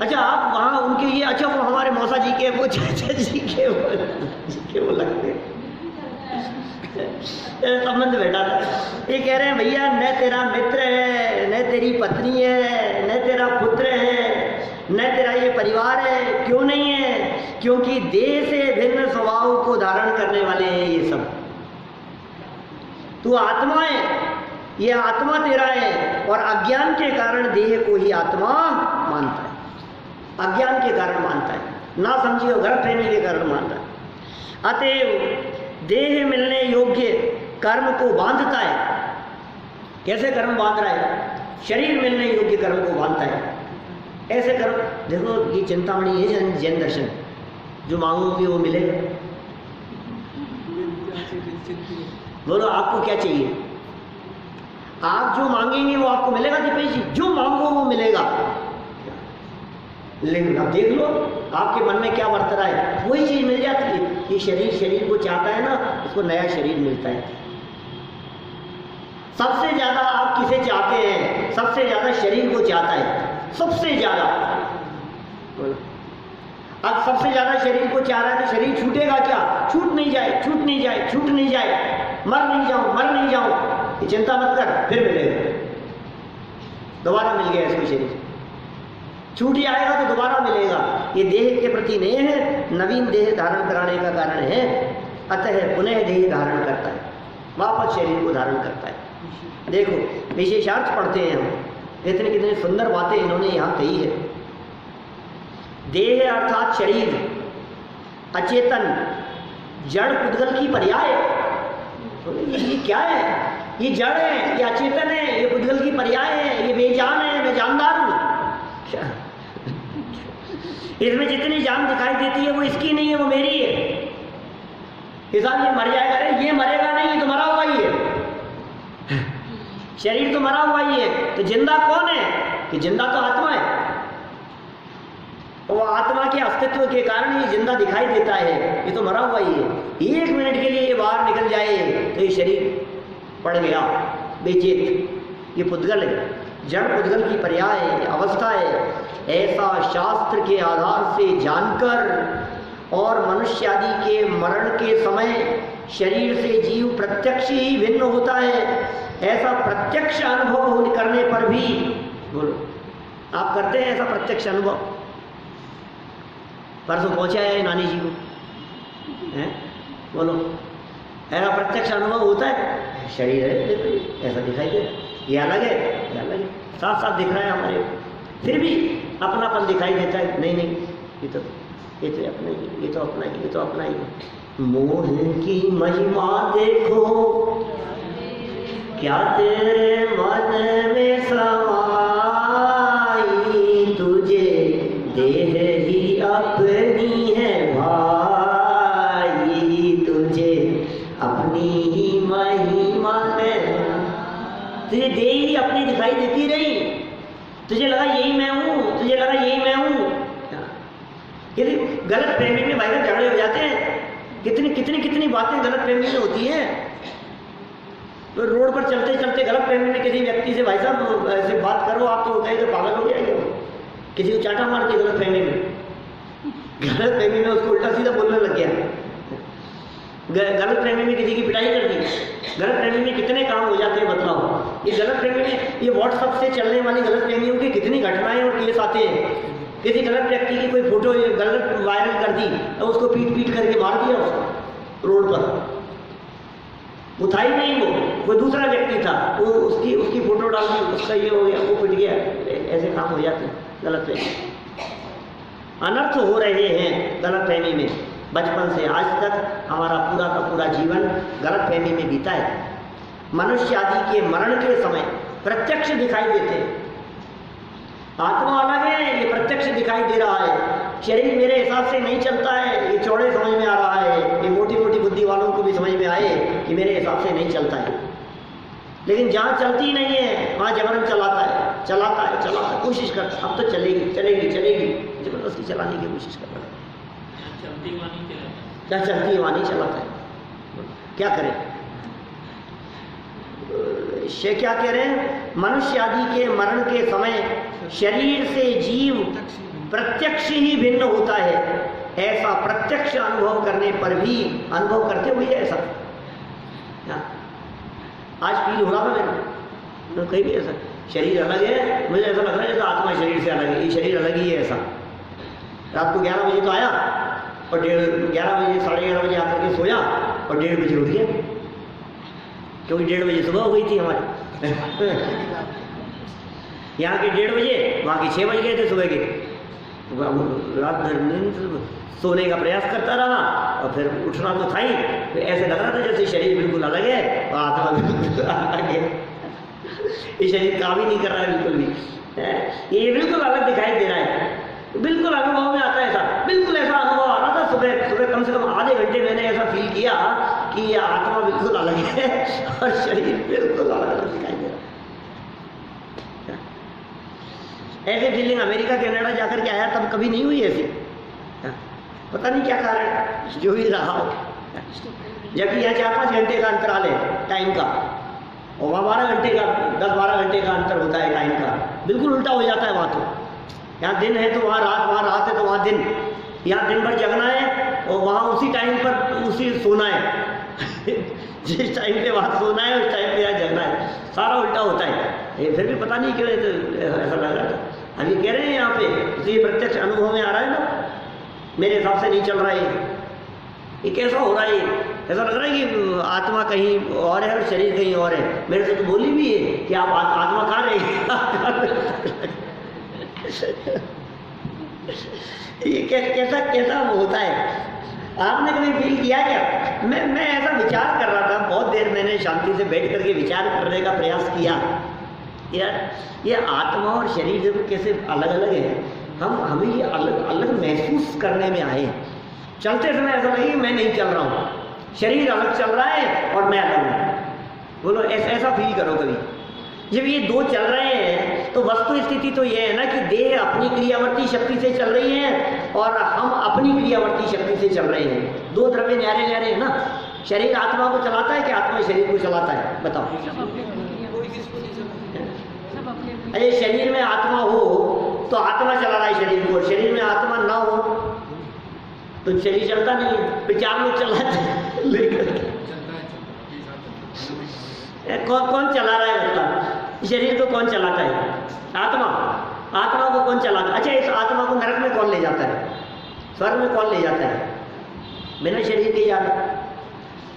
अच्छा आप वहाँ उनके ये, अच्छा वो हमारे मौसा जी के, वो चाचा जी के वो लगते हैं, संबंध बैठाता है। ये कह रहे हैं भैया न तेरा मित्र है, न तेरी पत्नी है, न तेरा पुत्र है, न तेरा ये परिवार है। क्यों नहीं है? क्योंकि देह से भिन्न स्वभाव को धारण करने वाले हैं ये सब। तू आत्मा है, ये आत्मा तेरा है, और अज्ञान के कारण देह को ही आत्मा मानता है। अज्ञान के कारण मानता है, ना समझी और गलतफहमी के कारण मानता है। अतएव देह मिलने योग्य कर्म को बांधता है। कैसे कर्म बांध रहा है? शरीर मिलने योग्य कर्म को बांधता है। ऐसे कर्म, देखो ये चिंतामणि है जैन दर्शन, जो मांगोगे वो मिलेगा। बोलो आपको क्या चाहिए? आप जो मांगेंगे वो आपको मिलेगा दीपेश जी, जो मांगो वो मिलेगा। लेकिन अब देख लो आपके मन में क्या बरत रहा है, वही चीज मिल जाती है। ये शरीर को चाहता है ना, उसको नया शरीर मिलता है। सबसे ज्यादा आप किसे चाहते हैं? सबसे ज्यादा शरीर को चाहता है, सबसे ज्यादा। बोलो अब सबसे ज्यादा शरीर को चाह रहा है तो शरीर छूटेगा क्या? छूट नहीं जाए, छूट नहीं जाए, छूट नहीं जाए, मर नहीं जाऊं, मर नहीं जाऊं, ये चिंता मत कर, फिर मिलेगा। दोबारा मिल गया इसको शरीर, छूट जाएगा तो दोबारा मिलेगा। ये देह के प्रति नहीं है, नवीन देह धारण कराने का कारण है। अतः पुनः देह धारण करता है, वापस शरीर को धारण करता है। देखो विशेषार्थ पढ़ते हैं हम, इतनी कितनी सुंदर बातें इन्होंने यहाँ कही है। देह अर्थात शरीर अचेतन जड़ पुद्गल की पर्याय। ये क्या है? ये जड़ है, ये अचेतन है, ये पुद्गल की पर्याय है, ये बेजान है, मैं जानदार हूं। इसमें जितनी जान दिखाई देती है वो इसकी नहीं है, वो मेरी है। किसान ये मर जाएगा, अरे ये मरेगा नहीं, ये तो मरा हुआ ही है। शरीर तो मरा हुआ ही है, तो जिंदा कौन है? कि जिंदा तो आत्मा है। वो आत्मा के अस्तित्व के कारण ये जिंदा दिखाई देता है, ये तो मरा हुआ ही है। एक मिनट के लिए ये बाहर निकल जाए तो ये शरीर पड़ गया बेचेत। ये पुद्गल है, जड़ पुद्गल की पर्याय है, अवस्था है। ऐसा शास्त्र के आधार से जानकर और मनुष्य आदि के मरण के समय शरीर से जीव प्रत्यक्ष ही भिन्न होता है, ऐसा प्रत्यक्ष अनुभव करने पर भी, बोलो आप करते हैं ऐसा प्रत्यक्ष अनुभव? परसों पहुंचा है नानी जी को, हैं? बोलो ऐसा प्रत्यक्ष अनुभव होता है? शरीर है, देखो ऐसा दिखाई दे, ये अलग है, ये अलग है, साफ साफ दिख रहा है हमारे, फिर भी अपनापन दिखाई देता है। नहीं नहीं, ये तो अपना ही, ये तो अपना ही, ये तो अपना ही। मोह की महिमा देखो क्या तेरे मन में समाई, तुझे देह ही अपनी है भाई, तुझे अपनी ही महिमा में, तुझे देह ही अपनी दिखाई देती रही, तुझे लगा यही मैं हूं, तुझे लगा यही मैं हूं। यदि गलत प्रेमी में भाई झगड़े हो जाते हैं, कितनी कितनी कितनी बातें गलत प्रेमी में होती हैं। तो रोड पर चलते चलते गलत प्रेमी में किसी व्यक्ति से भाई साहब ऐसे बात करो, आप तो कहे तो पागल हो जाएंगे, किसी को चाटा मार दिया गलत प्रेमी में, गलत प्रेमी में उसको उल्टा सीधा बोलने लग गया, गलत प्रेमी में किसी की पिटाई कर दी। गलत प्रेमी में कितने काम हो जाते हैं बतलाओ। ये गलत प्रेमी में, ये व्हाट्सएप से चलने वाली गलत प्रेमियों की कितनी घटनाएं और केस आते हैं। किसी गलत व्यक्ति की कोई फोटो गलत वायरल कर दी और उसको पीट पीट करके मार दिया उसको रोड पर, वो था ही नहीं, वो कोई दूसरा व्यक्ति था, वो उसकी फोटो डाल दी, उसका ये हो गया, वो पिट गया। ऐसे काम हो जाते हैं गलत प्रेमी, अनर्थ हो रहे हैं गलत प्रेमी में। बचपन से आज तक हमारा पूरा का पूरा जीवन गलत प्रेमी में बीता है। मनुष्य आदि के मरण के समय प्रत्यक्ष दिखाई देते हैं, आत्मा अलग है, ये प्रत्यक्ष दिखाई दे रहा है। शरीर मेरे हिसाब से नहीं चलता है, ये चौड़े समझ में आ रहा है, ये मोटी मोटी बुद्धि वालों को भी समझ में आए कि मेरे हिसाब से नहीं चलता है। लेकिन जहाँ चलती नहीं है वहाँ जबरन चलाता है, चलाता है, चलाता है, कोशिश करता, अब तो चलेगी चलेगी चलेगी, जबरदस्ती चलाने की कोशिश कर रहा है। क्या चलती है वहाँ नहीं चलाता है, क्या करें? क्या कह रहे हैं? मनुष्य आदि के मरण के समय शरीर से जीव प्रत्यक्ष ही भिन्न होता है, ऐसा प्रत्यक्ष अनुभव करने पर भी, अनुभव करते हुए ऐसा आज फील हो रहा था मेरे तो कहीं भी ऐसा शरीर अलग है, मुझे ऐसा लग रहा है जैसे आत्मा शरीर से अलग है, ये शरीर अलग ही है। ऐसा रात को 11 बजे तो आया और 11 बजे 11:30 बजे आकर के सोया और 1:30 बजे उठ गया, क्योंकि 1:30 बजे सुबह हो गई थी हमारी। यहाँ के 1:30 बजे, वहाँ के 6 बज गए थे सुबह के। रात भर नींद सोने का प्रयास करता रहा और फिर उठना तो था ही, तो ऐसे लग रहा था जैसे शरीर बिल्कुल अलग है और आत्मा बिल्कुल अलग है। ये शरीर काम ही नहीं कर रहा है बिल्कुल भी, ये बिल्कुल अलग दिखाई दे रहा है। बिल्कुल अनुभव में आता है ऐसा, बिल्कुल ऐसा अनुभव आ रहा था। सुबह सुबह कम से कम आधे घंटे मैंने ऐसा फील किया कि ये आत्मा बिल्कुल अलग है और शरीर बिल्कुल अलग अलग दिखाई दे रहा है। ऐसे फीलिंग अमेरिका कनाडा जाकर के आया तब कभी नहीं हुई ऐसी, पता नहीं क्या कारण जो भी रहा हो। जबकि यहाँ 4-5 घंटे का अंतराल है टाइम का, और वहाँ 12 घंटे का 10-12 घंटे का अंतर होता है टाइम का। बिल्कुल उल्टा हो जाता है वहाँ तो। यहाँ दिन है तो वहाँ रात, वहाँ रात है तो वहाँ दिन। यहाँ दिन भर जगना है और वहाँ उसी टाइम पर उसी सोना है। जिस टाइम पे वहाँ सोना है उस टाइम पे यहाँ जगना है, सारा उल्टा होता है। ये फिर भी पता नहीं क्यों ऐसा लग रहा था। अभी कह रहे हैं यहाँ पे, तो ये प्रत्यक्ष अनुभव में आ रहा है ना, मेरे हिसाब से नहीं चल रहा है ये कैसा हो रहा है। ऐसा लग रहा है कि आत्मा कहीं और है और शरीर कहीं और है। मेरे से तो बोली भी है कि आप आत्मा कहाँ रहे। ये कैसा कैसा होता है, आपने कभी फील किया क्या? मैं ऐसा विचार कर रहा था, बहुत देर मैंने शांति से बैठ करके विचार करने का प्रयास किया। यार ये आत्मा और शरीर जब कैसे अलग अलग है, हमें ये अलग अलग महसूस करने में आए। चलते समय ऐसा लगे मैं नहीं चल रहा हूँ, शरीर अलग चल रहा है और मैं अलग हूँ। बोलो ऐसा फील करो कभी। जब ये दो चल रहे हैं तो वस्तु स्थिति तो ये है ना कि देह अपनी क्रियावर्ती शक्ति से चल रही है और हम अपनी क्रियावर्ती शक्ति से चल रहे हैं। दो द्रव्य न्यारे न्यारे है ना। शरीर आत्मा को चलाता है कि आत्मा शरीर को चलाता है? बताओ। अरे शरीर में आत्मा हो तो आत्मा चला रहा है शरीर को, शरीर में आत्मा ना हो तो शरीर चलता नहीं। विचार लोग चलाते हैं लेकर कौन चला रहा है? मतलब शरीर को कौन चलाता है? आत्मा को कौन चलाता है? अच्छा, इस आत्मा को नरक में कौन ले जाता है? स्वर्ग में कौन ले जाता है? बिना शरीर के जाना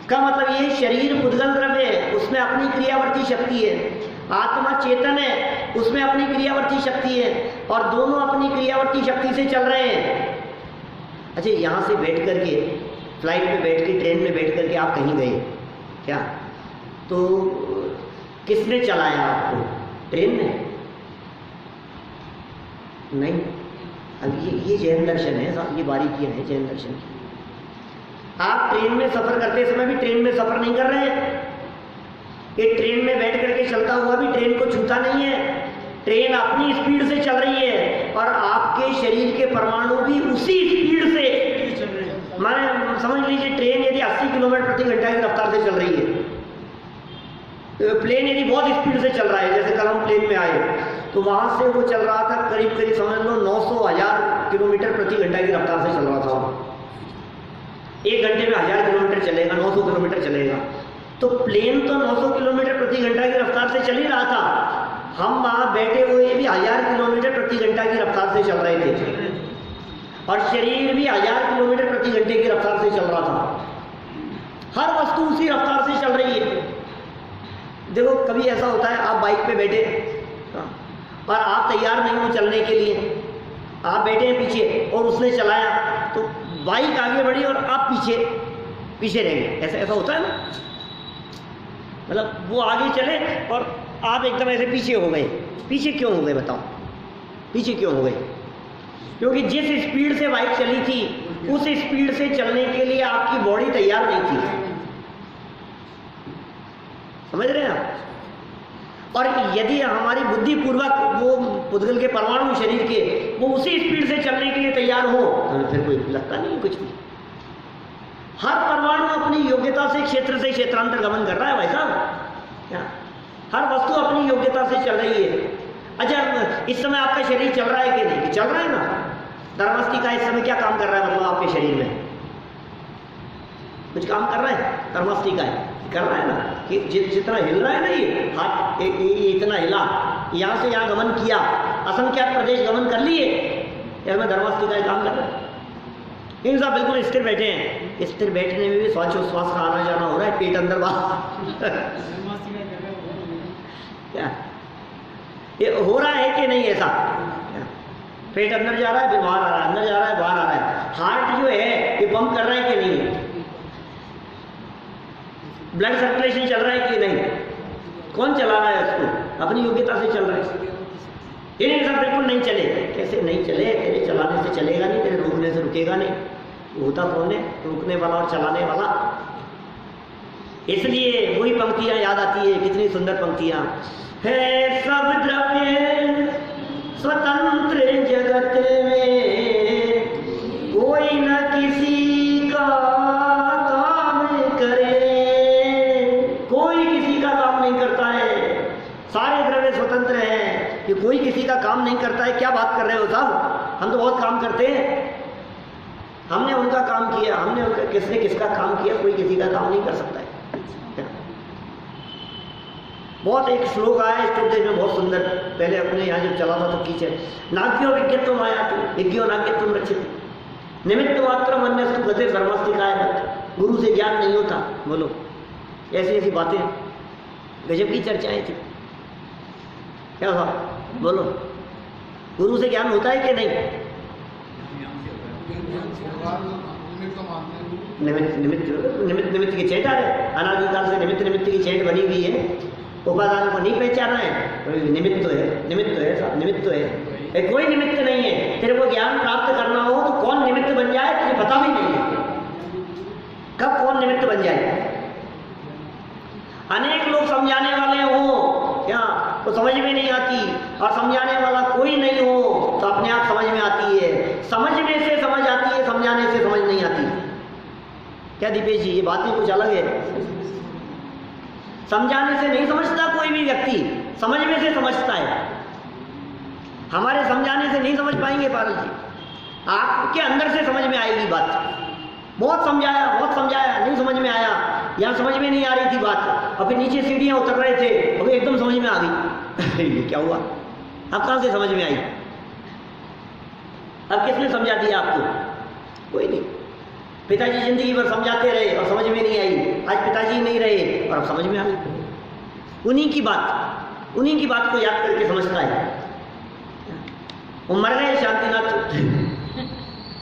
का मतलब ये शरीर पुद्गल द्रव्य है, उसमें अपनी क्रियावर्ती शक्ति है। आत्मा चेतन है, उसमें अपनी क्रियावर्ती शक्ति है और दोनों अपनी क्रियावर्ती शक्ति से चल रहे हैं। अच्छा, यहाँ से बैठ करके फ्लाइट में बैठ के, ट्रेन में बैठ करके आप कहीं गए क्या, तो किसने चलाया आपको? ट्रेन ने? नहीं। अब ये जैन दर्शन है साहब, ये बारीकियां हैं जैन दर्शन की। आप ट्रेन में सफर करते समय भी ट्रेन में सफर नहीं कर रहे हैं। ये ट्रेन में बैठ करके चलता हुआ भी ट्रेन को छूता नहीं है। ट्रेन अपनी स्पीड से चल रही है और आपके शरीर के परमाणु भी उसी स्पीड से चल रहे हैं। माने समझ लीजिए ट्रेन यदि 80 किलोमीटर प्रति घंटा की रफ्तार से चल रही है, प्लेन यदि बहुत स्पीड से चल रहा है, जैसे कल हम प्लेन में आए तो वहां से वो चल रहा था करीब करीब समझ लो 900,000 किलोमीटर प्रति घंटा की रफ्तार से चल रहा था। 1 घंटे में 1000 किलोमीटर चलेगा, 900 किलोमीटर चलेगा। तो प्लेन तो 900 किलोमीटर प्रति घंटा की रफ्तार से चल ही रहा था, हम वहां बैठे हुए भी 1000 किलोमीटर प्रति घंटा की रफ्तार से चल रहे थे और शरीर भी 1000 किलोमीटर प्रति घंटे की रफ्तार से चल रहा था। हर वस्तु उसी रफ्तार से चल रही है। देखो कभी ऐसा होता है आप बाइक पे बैठे और आप तैयार नहीं हो चलने के लिए, आप बैठे हैं पीछे और उसने चलाया तो बाइक आगे बढ़ी और आप पीछे रह गए। ऐसा होता है ना, मतलब वो आगे चले और आप एकदम ऐसे पीछे हो गए। पीछे क्यों हो गए बताओ? पीछे क्यों हो गए? क्योंकि जिस स्पीड से बाइक चली थी उस स्पीड से चलने के लिए आपकी बॉडी तैयार नहीं थी। समझ रहे हैं आप? और यदि हमारी बुद्धि पूर्वक वो पुद्गल के परमाणु शरीर के वो उसी स्पीड से चलने के लिए तैयार हो तो फिर कोई लगता नहीं कुछ भी। हर परमाणु अपनी योग्यता से क्षेत्र से क्षेत्रांतर गमन कर रहा है भाई साहब। हर वस्तु अपनी योग्यता से चल रही है। अच्छा, इस समय आपका शरीर चल रहा है कि नहीं? चल रहा है ना। धर्मस्थी का इस समय क्या काम कर रहा है? मतलब आपके शरीर में कुछ काम कर रहा है? धर्मस्थी का कर रहा है ना, कि जितना हिल रहा है ना, ये हाथ इतना हिला, यहाँ से यहाँ गमन किया, असंख्यात प्रदेश गमन कर लिए, इसमें धर्मस्थी का काम कर रहा है। इन सब बिल्कुल स्थिर बैठे हैं। स्थिर बैठने में भी श्वास का आना जाना हो रहा है, पेट अंदर बाहर। क्या ये हो रहा है कि नहीं? ऐसा पेट अंदर जा रहा है फिर बाहर आ रहा है, अंदर जा रहा है बाहर आ रहा है। हार्ट जो है ये पंप कर रहा है कि नहीं, ब्लड सर्कुलेशन चल रहा है कि नहीं, कौन चला रहा है उसको? अपनी योग्यता से चल रहा है। ये सब बिल्कुल नहीं चले। कैसे नहीं चले? तेरे चलाने से चलेगा नहीं, तेरे रोकने से रुकेगा नहीं। होता कौन है? रोकने वाला और चलाने वाला। इसलिए वही पंक्तियां याद आती है, कितनी सुंदर पंक्तियां है। सब द्रव्य स्वतंत्र जगत में, कोई न किसी का काम करे। कोई किसी का काम नहीं करता है, सारे द्रव्य स्वतंत्र हैं कि कोई किसी का काम नहीं करता है। क्या बात कर रहे हो साहब? हम तो बहुत काम करते हैं, हमने उनका काम किया, हमने उनका, किसने किसका काम किया? कोई किसी का काम नहीं कर सकता है। बहुत एक श्लोक आया इस टुकड़े में बहुत सुंदर, पहले अपने यहाँ जब चला था तो कीचे नाग्यो विज्ञत्व माया तू विज्ञो नाग्यत्व रक्षित निमित्त मात्र अन्यस्तु गते धर्मस्थिकाय। गुरु से ज्ञान नहीं होता। बोलो, ऐसी ऐसी बातें, गजब की चर्चाएं थी। क्या था? बोलो, गुरु से ज्ञान होता है कि नहीं? निमित्त निमित्त निमित्त निमित्त की चेट आ रहे, अनादिकाल से निमित्त निमित्त की चेट बनी हुई है। उपादान को नहीं पहचाना है, निमित्त तो है, निमित्त तो है, सब निमित्त तो है। कोई निमित्त नहीं है। तेरे को ज्ञान प्राप्त करना हो तो कौन निमित्त बन जाए तुझे पता भी नहीं है, कब कौन निमित्त बन जाए। अनेक लोग समझाने वाले हो क्या तो समझ में नहीं आती, और समझाने वाला कोई नहीं हो तो अपने आप समझ में आती है। समझने से समझ आती है, समझाने से समझ नहीं आती। क्या दीपेश जी, ये बातें कुछ अलग है। समझाने से नहीं समझता कोई भी व्यक्ति, समझने से समझता है। हमारे समझाने से नहीं समझ पाएंगे पारस जी, आपके अंदर से समझ में आएगी बात। बहुत समझाया नहीं समझ में आया, यहाँ समझ में नहीं आ रही थी बात, और फिर नीचे सीढ़ियाँ उतर रहे थे, अभी एकदम समझ में आ गई। ये क्या हुआ? अब कहाँ से समझ में आई? अब किसने समझा दिया आपको? कोई नहीं। पिताजी जिंदगी भर समझाते रहे और समझ में नहीं आई, आज पिताजी नहीं रहे और अब समझ में आ गई। उन्हीं की बात को याद करके समझता है। वो मर गए शांतिनाथ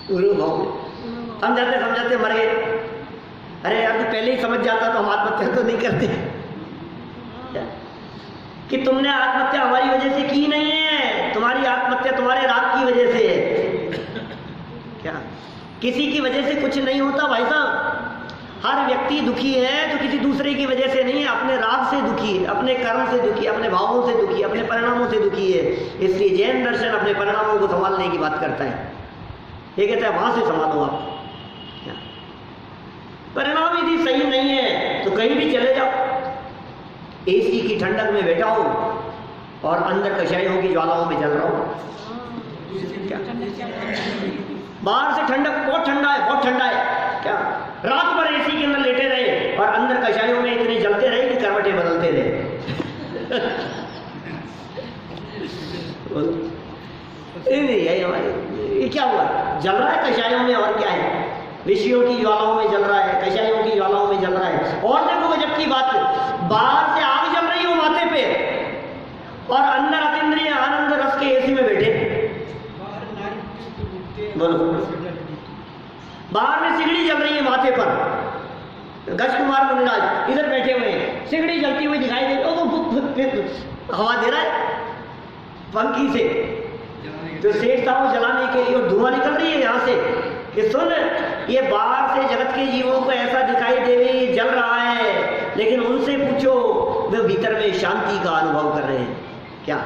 गुरु भाव, समझाते मर गए। अरे यार, तू पहले ही समझ जाता तो हम आत्महत्या तो नहीं करते। कि तुमने आत्महत्या हमारी वजह से की नहीं है, तुम्हारी आत्महत्या तुम्हारे राग की वजह से है। क्या किसी की वजह से कुछ नहीं होता भाई साहब। हर व्यक्ति दुखी है तो किसी दूसरे की वजह से नहीं है, अपने राग से दुखी है, अपने कर्म से दुखी है, अपने भावों से दुखी है, अपने परिणामों से दुखी है। इसलिए जैन दर्शन अपने परिणामों को संभालने की बात करता है। ये कहता है वहां से संभालो आप। परिणाम यदि सही नहीं है तो कहीं भी चले जाओ, एसी की ठंडक में बैठा हो और अंदर कषायों की ज्वालाओं में जल रहा हो। बाहर से ठंडक, बहुत ठंडा है क्या, रात भर एसी के अंदर लेटे रहे और अंदर कषायों में इतने जलते रहे कि करवटें बदलते रहे। यही हमारे, ये क्या हुआ? जल रहा है कषायों में, और क्या है? विषयों की ज्वालाओं में जल रहा है, कषायों की ज्वालाओं में जल रहा है। और देखो गजब की बात, बाहर से आग जल रही हो माथे पे और अंदर अतीन्द्रिय आनंद रस के एसी में बैठे। बोलो, बाहर में सिगड़ी जल रही है माथे पर, गज कुमार मुनिराज इधर बैठे हुए हैं, सिगड़ी जलती हुई दिखाई दे रही, हवा दे रहा है पंखी से, तो शेष था वो जलाने के लिए, और धुआं निकल रही है यहाँ से कि सुन, ये बाहर से जगत के जीवों को ऐसा दिखाई दे रही है, जल रहा है, लेकिन उनसे पूछो वे भीतर में शांति का अनुभव कर रहे हैं। क्या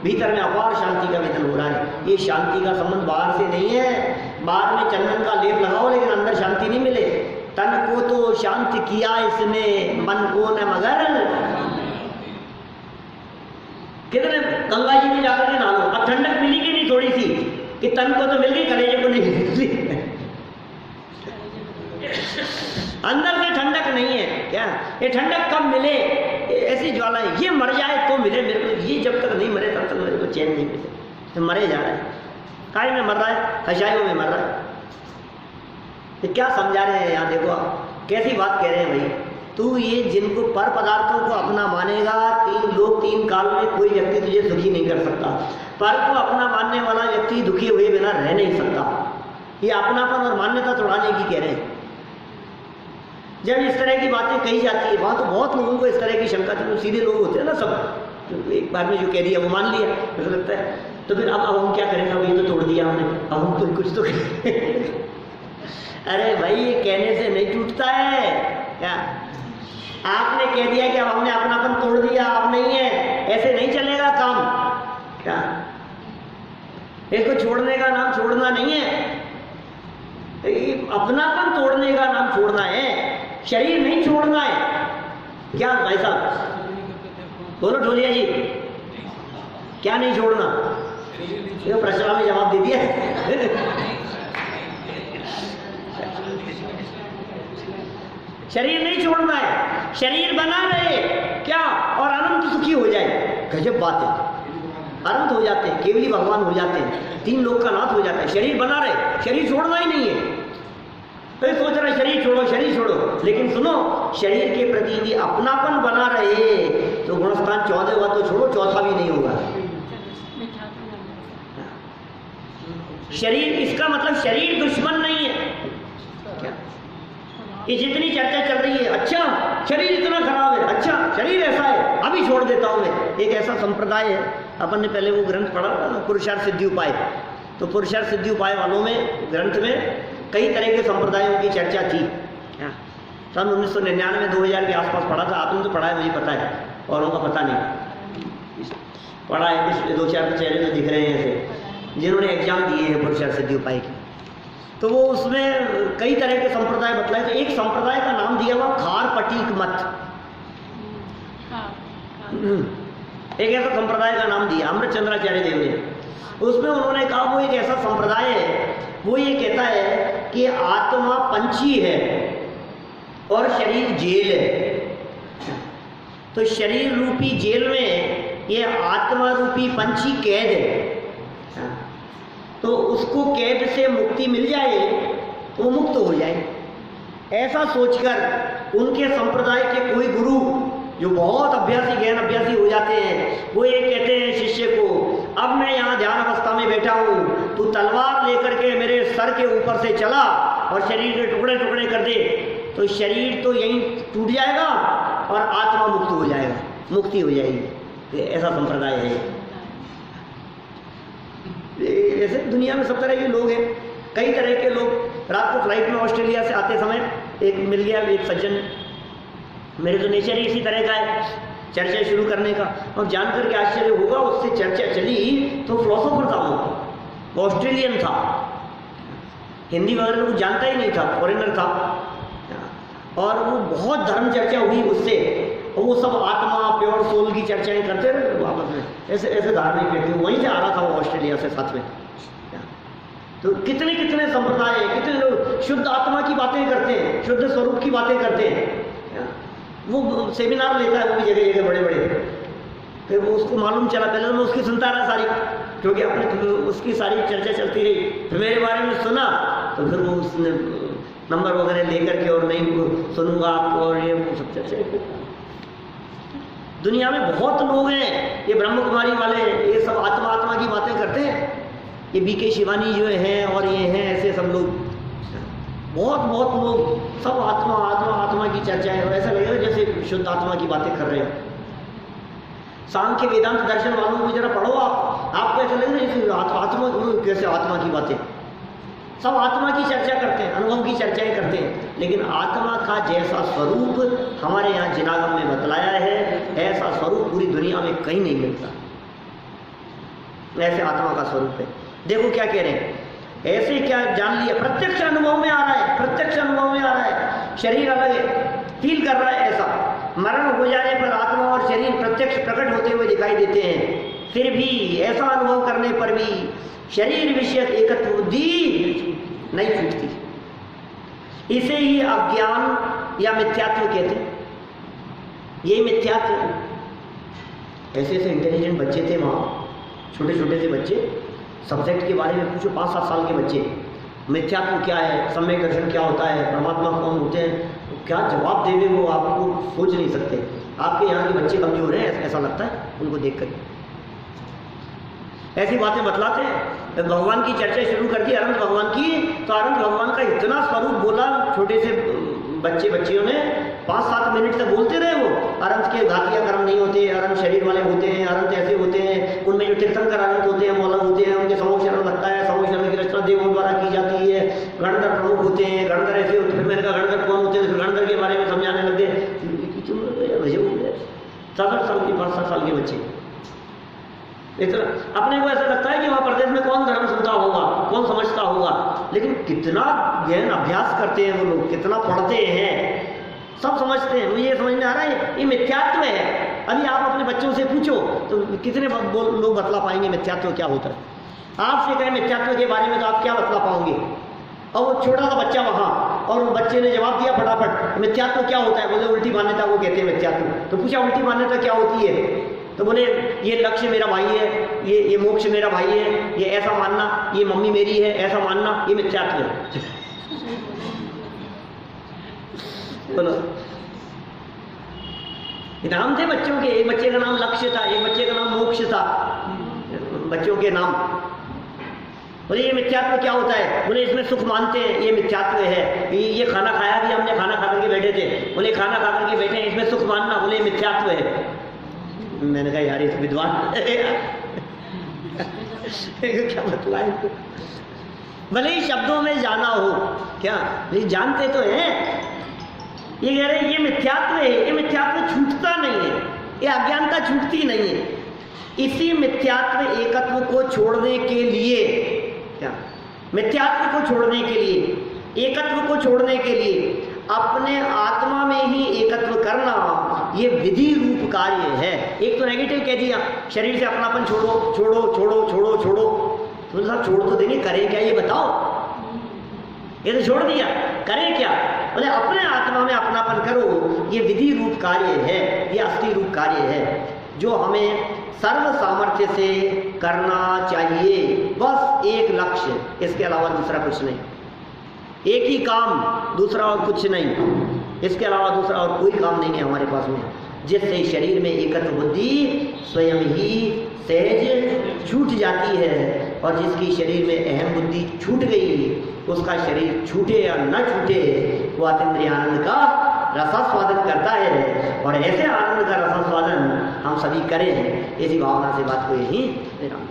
भीतर में अपार शांति का वेदन हो रहा है। ये शांति का संबंध बाहर से नहीं है। बाहर में चंदन का लेप लगाओ लेकिन अंदर शांति नहीं मिले। तन को तो शांत किया इसने, मन को न मगर। कितने गंगा जी में जाकर के नहा लो, अब ठंडक मिली कि नहीं थोड़ी सी, कि तन को तो मिल गई, कलेजे को नहीं मिली। अंदर से ठंडक नहीं है। क्या ये ठंडक कब मिले? ऐसी ज्वाला है, ये मर जाए तो मिले मेरे को, ये जब तक नहीं मरे तब तक मेरे को चैन नहीं मिले। तो मरे जा रहा है, काय में मर रहा है, कषायों में मर रहा है। तो क्या समझा रहे हैं यहाँ? देखो आप कैसी बात कह रहे हैं भाई। तू ये जिनको पर पदार्थों को अपना मानेगा, तीन लोग तीन काल में कोई व्यक्ति तुझे सुखी नहीं कर सकता। पर को अपना मानने वाला व्यक्ति दुखी हुए बिना रह नहीं सकता। ये अपनापन और मान्यता तोड़ाने की कह रहे हैं। जब इस तरह की बातें कही जाती है, वहां तो बहुत लोगों को इस तरह की शंका थी। सीधे लोग होते हैं ना सब, तो एक बार में जो कह दिया वो मान लिया, ऐसा लगता है। तो फिर अब हम क्या करें, अब ये तो तोड़ दिया हमने, अब हम तो कुछ तो अरे भाई, ये कहने से नहीं टूटता है क्या? आपने कह दिया कि अब हमने अपनापन तोड़ दिया, अब नहीं है, ऐसे नहीं चलेगा काम क्या? इसको छोड़ने का नाम छोड़ना नहीं है, अपनापन तोड़ने का नाम छोड़ना है, शरीर नहीं छोड़ना है। क्या भाई साहब बोलो ढोलिया जी, क्या नहीं छोड़ना? ये प्रश्न में जवाब दे दिया। शरीर नहीं छोड़ना है, शरीर बना रहे क्या, और अनंत सुखी हो जाए। गजब बात है, अनंत हो जाते हैं, केवली भगवान हो जाते हैं, 3 लोक का नाथ हो जाता है। शरीर बना रहे, शरीर छोड़ना ही नहीं है। तो सोच रहा है शरीर छोड़ो, शरीर छोड़ो, लेकिन सुनो, शरीर के प्रति यदि अपनापन बना रहे तो गुणस्थान 14 हुआ तो छोड़ो, 4था भी नहीं होगा। शरीर, इसका मतलब शरीर दुश्मन नहीं है क्या? ये जितनी चर्चा चल रही है, अच्छा शरीर इतना खराब है, अच्छा शरीर ऐसा है, अभी छोड़ देता हूं मैं। एक ऐसा संप्रदाय है, अपन ने पहले वो ग्रंथ पढ़ा ना, पुरुषार्थ सिद्धि उपाय। तो पुरुषार्थ सिद्धि उपाय वालों में ग्रंथ में कई तरह के संप्रदायों की चर्चा थी। सन 1999-2000 के आसपास पढ़ा था। आपने तो पढ़ा है, मुझे पता है, औरों का पता नहीं। पढ़ा है, कुछ 2-4 चेहरे तो दिख रहे हैं ऐसे जिन्होंने एग्जाम दिए हैं पुरुषार्थ सिद्धि उपाय की। तो वो उसमें कई तरह के संप्रदाय बतलाए। तो एक संप्रदाय का नाम दिया हुआ खार पटीक मत। एक ऐसा संप्रदाय का नाम दिया अमृतचंद्राचार्य देव ने। उसमें उन्होंने कहा वो एक ऐसा संप्रदाय है, वो ये कहता है कि आत्मा पंछी है और शरीर जेल है। तो शरीर रूपी जेल में ये आत्मा रूपी पंछी कैद है, तो उसको कैद से मुक्ति मिल जाए तो वो मुक्त हो जाए। ऐसा सोचकर उनके संप्रदाय के कोई गुरु जो बहुत अभ्यासी, ज्ञान अभ्यासी हो जाते हैं, वो ये कहते हैं शिष्य को, अब मैं यहाँ ध्यान अवस्था में बैठा हूँ, तू तलवार लेकर के मेरे सर के ऊपर से चला और शरीर के टुकड़े टुकड़े कर दे, तो शरीर तो यहीं टूट जाएगा और आत्मा मुक्त हो जाएगा, मुक्ति हो जाएगी। ऐसा संप्रदाय है। ऐसे दुनिया में सब तरह के लोग हैं, कई तरह के लोग। रात को फ्लाइट में ऑस्ट्रेलिया से आते समय एक मिल गया, एक सज्जन, मेरे तो नेचर ही इसी तरह का है, चर्चा शुरू करने का। अब जानकर के आश्चर्य होगा, उससे चर्चा चली तो फिलोसोफर था वो, ऑस्ट्रेलियन था, हिंदी वगैरह कुछ जानता ही नहीं था, फॉरेनर था, और वो बहुत धर्म चर्चा हुई उससे। और वो सब आत्मा, प्योर सोल की चर्चाएं करते रहे वापस में, ऐसे ऐसे धार्मिक व्यक्ति। वहीं से आ रहा था वो ऑस्ट्रेलिया से साथ में। तो कितने कितने संप्रदाय हैं, कितने लोग शुद्ध आत्मा की बातें करते हैं, शुद्ध स्वरूप की बातें करते हैं। वो सेमिनार लेता है, वो भी जगह जगह बड़े बड़े। फिर वो उसको मालूम चला, पहले तो मैं उसकी सुनता रहा सारी, क्योंकि अपने उसकी सारी चर्चा चलती रही। फिर मेरे बारे में सुना तो फिर वो उसने नंबर वगैरह लेकर के, और नहीं सुनूंगा आपको, और ये सब चर्चा। दुनिया में बहुत लोग हैं, ये ब्रह्म कुमारी वाले, ये सब आत्मा आत्मा की बातें करते हैं। ये बीके शिवानी जो हैं और ये हैं, ऐसे सब लोग, बहुत लोग, सब आत्मा आत्मा आत्मा की चर्चा है। ऐसा लगेगा जैसे शुद्ध आत्मा की बातें कर रहे हो। सांख्य वेदांत दर्शन वालों को जरा पढ़ो आपको ऐसा लगेगा जैसे आत्मा, कैसे आत्मा की बातें। सब आत्मा की चर्चा करते हैं, अनुभव की चर्चाएं करते हैं, लेकिन आत्मा का जैसा स्वरूप हमारे यहाँ जिनागम में बतलाया है, ऐसा स्वरूप पूरी दुनिया में कहीं नहीं मिलता। ऐसे आत्मा का स्वरूप है। देखो क्या कह रहे हैं, ऐसे क्या जान लिया, प्रत्यक्ष अनुभव में आ रहा है, प्रत्यक्ष अनुभव में आ रहा है। शरीर अलग है, फील कर रहा है ऐसा। मरण हो जाने पर आत्मा और शरीर प्रत्यक्ष प्रकट होते हुए दिखाई देते हैं। फिर भी ऐसा अनुभव करने पर भी शरीर विषयक एकत्व बुद्धि नहीं छूटती। इसे ही अज्ञान या मिथ्यात्व कहते हैं। ये मिथ्यात्व, ऐसे ऐसे इंटेलिजेंट बच्चे थे वहाँ, छोटे छोटे से बच्चे, सब्जेक्ट के बारे में पूछो, 5-7 साल के बच्चे, मिथ्यात्व क्या है, सम्यक दर्शन क्या होता है, परमात्मा कौन होते हैं, क्या जवाब देवे वो आपको सोच नहीं सकते। आपके यहाँ के बच्चे कमजोर हैं, ऐसा लगता है उनको देख कर। ऐसी बातें बतलाते हैं। तो भगवान की चर्चा शुरू कर दी अनंत भगवान की, तो अनंत भगवान का इतना स्वरूप बोला छोटे से बच्चियों ने, 5-7 मिनट तक बोलते रहे वो। अनंत के घातिया कर्म नहीं होते, अनंत शरीर वाले होते हैं, अनंत ऐसे होते हैं, उनमें जो तीर्थंकर अनंत होते हैं, मौलम होते हैं, उनके समूह शरण लगता है, समूह शरण की रचना देवों द्वारा की जाती है, गणधर प्रमुख होते हैं, गणधर ऐसे होते हैं। फिर मैंने कहा गणधर कौन होते हैं, फिर गणधर के बारे में समझाने लग गए। 7-8 साल के 5-7 साल के बच्चे, इतना अपने को ऐसा लगता है कि वहाँ प्रदेश में कौन धर्म सुनता होगा, कौन समझता होगा, लेकिन कितना गहन अभ्यास करते हैं वो लोग, कितना पढ़ते हैं, सब समझते हैं। मुझे ये समझ में आ रहा है ये मिथ्यात्व है। अभी आप अपने बच्चों से पूछो तो कितने लोग बतला पाएंगे मिथ्यात्व क्या होता है। आपसे कहें मिथ्यात्व के बारे में तो आप क्या बतला पाओगे। और वो छोटा सा बच्चा वहाँ, और वो बच्चे ने जवाब दिया फटाफट, मिथ्यात्व क्या होता है, बोले उल्टी मान्यता को कहते हैं मिथ्यात्व। तो पूछा उल्टी मान्यता क्या होती है, तो बोले ये लक्ष्य मेरा भाई है, ये मोक्ष मेरा भाई है, ये ऐसा मानना, ये मम्मी मेरी है ऐसा मानना, ये मिथ्यात्व है। बोलो नाम थे बच्चों के, एक बच्चे का नाम लक्ष्य था, एक बच्चे का नाम मोक्ष था, बच्चों के नाम। बोले ये मिथ्यात्व क्या होता है, बोले इसमें सुख मानते हैं, ये मिथ्यात्व है। ये खाना खाया भी हमने, खाना खा करके बैठे थे, बोले खाना खा करके बैठे हैं, इसमें सुख मानना, बोले मिथ्यात्व है। मैंने कहा यार ये तो विद्वान क्या बतलाए, भले ही शब्दों में जाना हो क्या, नहीं जानते तो हैं। ये कह रहे ये मिथ्यात्व है, ये मिथ्यात्व छूटता नहीं है, ये अज्ञानता छूटती नहीं है। इसी मिथ्यात्व एकत्व को छोड़ने के लिए, क्या मिथ्यात्व को छोड़ने के लिए, एकत्व को छोड़ने के लिए अपने आत्मा में ही एकत्व करना, ये विधि रूप कार्य है। एक तो नेगेटिव कह दिया, शरीर से अपनापन छोड़ो छोड़ो छोड़ो छोड़ो छोड़ो, तो साहब छोड़ तो देंगे, करें क्या ये बताओ। ये तो छोड़ दिया, करें क्या, बोले अपने आत्मा में अपनापन करो, ये विधि रूप कार्य है, ये अस्थि रूप कार्य है जो हमें सर्व सामर्थ्य से करना चाहिए। बस एक लक्ष्य, इसके अलावा दूसरा कुछ नहीं, एक ही काम, दूसरा और कुछ नहीं, इसके अलावा दूसरा और कोई काम नहीं है हमारे पास में, जिससे शरीर में एकत्व बुद्धि स्वयं ही सहज छूट जाती है। और जिसकी शरीर में अहम बुद्धि छूट गई, उसका शरीर छूटे या न छूटे, वो अतीन्द्रिय आनंद का रसास्वादन करता है। और ऐसे आनंद का रसास्वादन हम सभी करें, इसी भावना से बात को यही विराम।